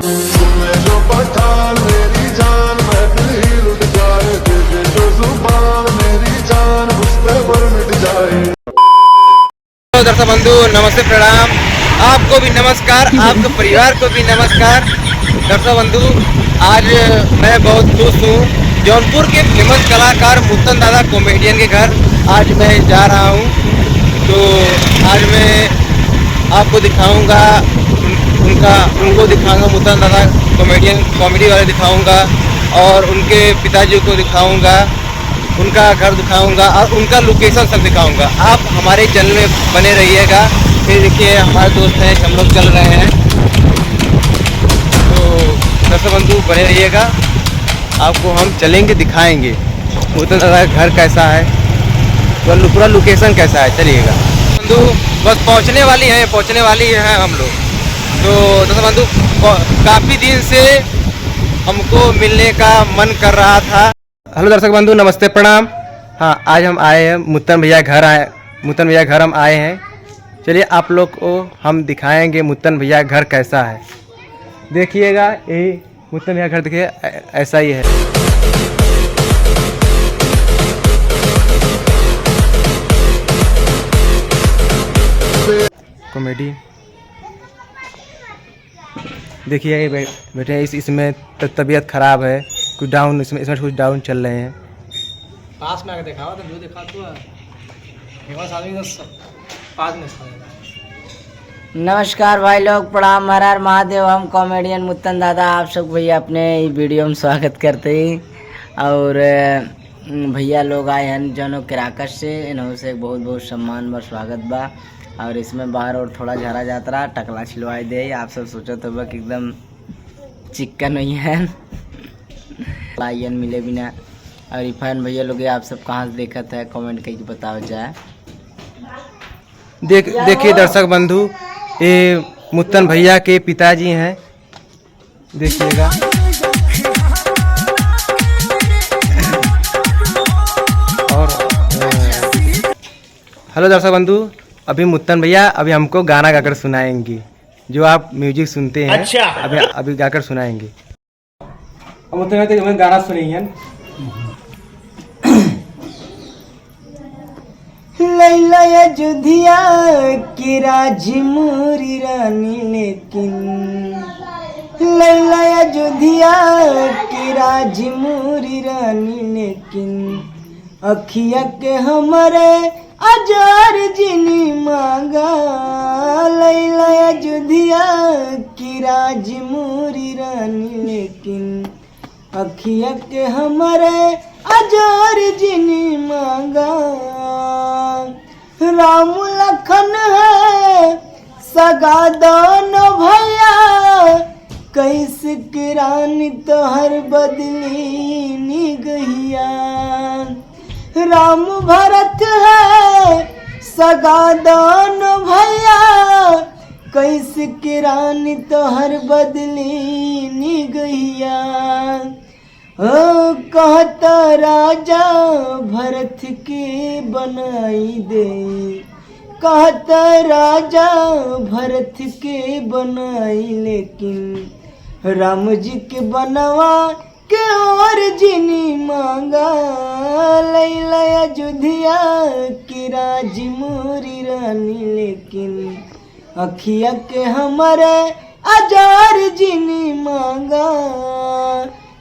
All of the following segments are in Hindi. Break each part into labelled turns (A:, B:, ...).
A: जो पठान मेरी जान मैं दिल ही लुट जाए, दे जो जुबान मेरी जान उस पे पर मिट जाए।
B: दर्शक बंधु नमस्ते, प्रणाम। आपको भी नमस्कार, आपके परिवार को भी नमस्कार। दर्शक बंधु, आज मैं बहुत खुश हूँ। जौनपुर के फेमस कलाकार मुत्तन दादा कॉमेडियन के घर आज मैं जा रहा हूँ। तो आज मैं आपको दिखाऊंगा उनको दिखाऊंगा, मुत्तन दादा कॉमेडी वाले दिखाऊंगा, और उनके पिताजी को दिखाऊंगा, उनका घर दिखाऊंगा और उनका लोकेशन सब दिखाऊंगा। आप हमारे चैनल में बने रहिएगा। फिर देखिए हमारे दोस्त हैं, हम लोग चल रहे हैं। तो दर्शक बंधु बने रहिएगा, आपको हम चलेंगे, दिखाएंगे मुत्तन दादा का घर कैसा है, तो पूरा लोकेशन कैसा है। चलिएगा बंधु, बस पहुंचने वाली हैं हम लोग। तो दर्शक बंधु, काफ़ी दिन से हमको मिलने का मन कर रहा था। हेलो दर्शक बंधु, नमस्ते, प्रणाम। हाँ, आज हम आए हैं मुत्तन भैया घर हम आए हैं। चलिए आप लोग को हम दिखाएंगे मुत्तन भैया घर कैसा है। देखिएगा, यही मुत्तन भैया घर, देखिए ऐसा ही है। कॉमेडी देखिए, ये बेटे इसमें तबीयत खराब है, कुछ डाउन, इसमें कुछ डाउन चल रहे हैं।
C: पास में आके दिखाओ तो जो दिखा तो पास में।
D: नमस्कार भाई लोग, प्रणाम, हर हर महादेव। हम कॉमेडियन मुत्तन दादा आप सब भैया अपने वीडियो में स्वागत करते हैं। और भैया लोग आए हैं जौनों किराकत से, इन्हों से बहुत बहुत सम्मान व स्वागत बा। और इसमें बाहर और थोड़ा झरा जाता रहा, टकला छिलवाई दे। आप सब सोचते हो कि एकदम चिकन नहीं है लाइन मिले बिना। और इरफान भैया लोग आप सब कहाँ से देखत है, कमेंट करके बताओ जाए।
B: देखिए दर्शक बंधु, ये मुत्तन भैया के पिताजी हैं, देखिएगा। और हेलो दर्शक बंधु, अभी मुत्तन भैया अभी हमको गाना गाकर सुनाएंगे, जो आप म्यूजिक सुनते हैं। अच्छा। अभी गाकर सुनाएंगे। मुत्तन भैया हमें गाना सुनिए।
D: लैला अयोध्या की राजी मोरी रानी, लेकिन लैला अयोध्या की राजी मोरी रानी, लेकिन अखिया के हमारे अजार जिनी मांगा। लैला अयोध्या की राजी मोरी रानी, लेकिन अखिया के हमारे अजार जिनी मांगा। राम लखन है सगा दोनों भैया, कैसे किरानी तो हर बदली निगहिया। राम भरत है सगा दोनों भैया, कैसे किरानी तो हर बदली निगहिया। कहता राजा भरत के बनाई दे, कहता राजा भरत के बनाई, लेकिन राम जी के बनवा के और जिनी मांगा। लैला अयोध्या की राजी मोरी रानी, लेकिन अखिया के हमारे अजार जिनी मांगा।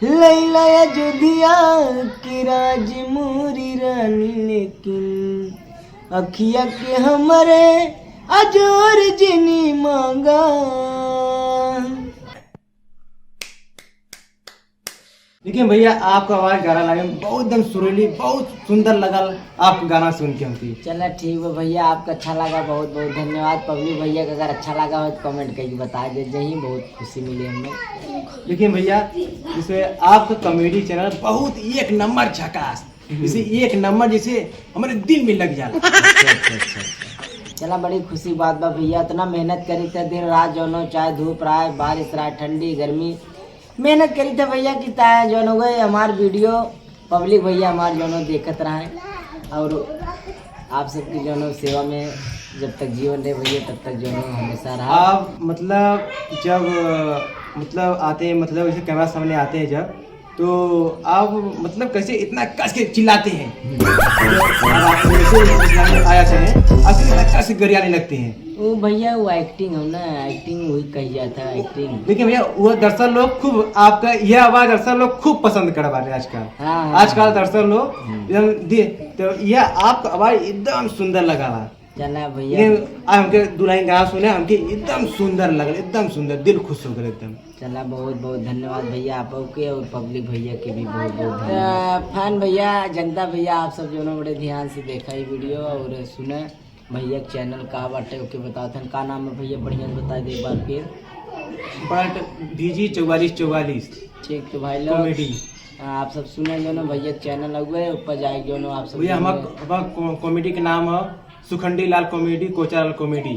D: लैला अयोध्या की राजी मोरी रानी, लेकिन अखिया के हमारे अजोर जिनी मांगा।
B: देखिए भैया, आपका आवाज गाना लगे बहुत एकदम सुरीली, बहुत सुंदर लगा आपका गाना सुन के हमको।
D: चलो ठीक है भैया, आपका अच्छा लगा, बहुत बहुत धन्यवाद। पब्लिक भैया का अगर अच्छा लगा हो तो कमेंट करके बता दीजिए, बहुत खुशी मिली हमें।
B: लेकिन भैया, इसमें आपका कॉमेडी चैनल बहुत एक नंबर झकास, जैसे एक नंबर, जैसे हमारे दिल में लग जाला।
D: चला, बड़ी खुशी बात बा भैया। इतना मेहनत करी थे, दिन रात जो चाहे धूप रहा है, बारिश रहा है, ठंडी गर्मी, मेहनत करी थे भैया की ताया जो हो गए हमारे वीडियो पब्लिक भैया हमारे जो देखत रहे। और आप सबकी जो सेवा में जब तक जीवन रहे भैया तब तक जो हमेशा रहा।
B: आप मतलब जब
E: मतलब आते हैं, मतलब ऐसे कैमरा सामने आते हैं जब, तो आप मतलब कैसे इतना कस के चिल्लाते हैं? आप जैसे चिल्लाने आ जाते हैं, आप इतना कस के गरियाने लगते हैं।
D: वो भैया वो एक्टिंग है ना, एक्टिंग वही कही जाता है एक्टिंग।
E: लेकिन भैया वो दर्शक लोग खूब आपका यह आवाज दर्शक लोग खूब पसंद कर रहे हैं आजकल।
D: हाँ।
E: आजकल दर्शक लोग एकदम तो यह आपका आवाज एकदम सुंदर लगा रहा।
D: चला भैया,
E: लेकिन आज हमके दुल्हन गाना सुने, हमके एकदम सुंदर लगल, एकदम सुंदर, दिल खुश हो गए एकदम।
D: चला बहुत बहुत धन्यवाद भैया आप के, और पब्लिक भैया के भी बहुत बहुत धन्यवाद। फैन भैया, जनता भैया, आप सब जो बड़े ध्यान से देखा ये वीडियो और सुने। भैया चैनल का बाटे ओके बताते हैं, का नाम है भैया, बढ़िया से बता दे एक बार फिर।
E: बट डीजी 4444
D: ठीक तो भाई लोग
E: कॉमेडी
D: आप सब सुने जो ना भैया चैनल हुए ऊपर जाए जो ना आप सब
E: भैया हमारा कॉमेडी के नाम है सुखंडी लाल कॉमेडी, कोचा लाल कॉमेडी।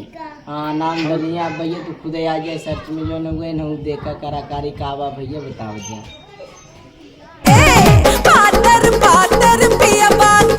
D: हाँ नाम डलिए आप भैया, तो खुद ही आ जाए सर्च में जो न हुए न देखा कलाकारी का आवा भैया बताओ जा।
F: पातर पातर पिया बात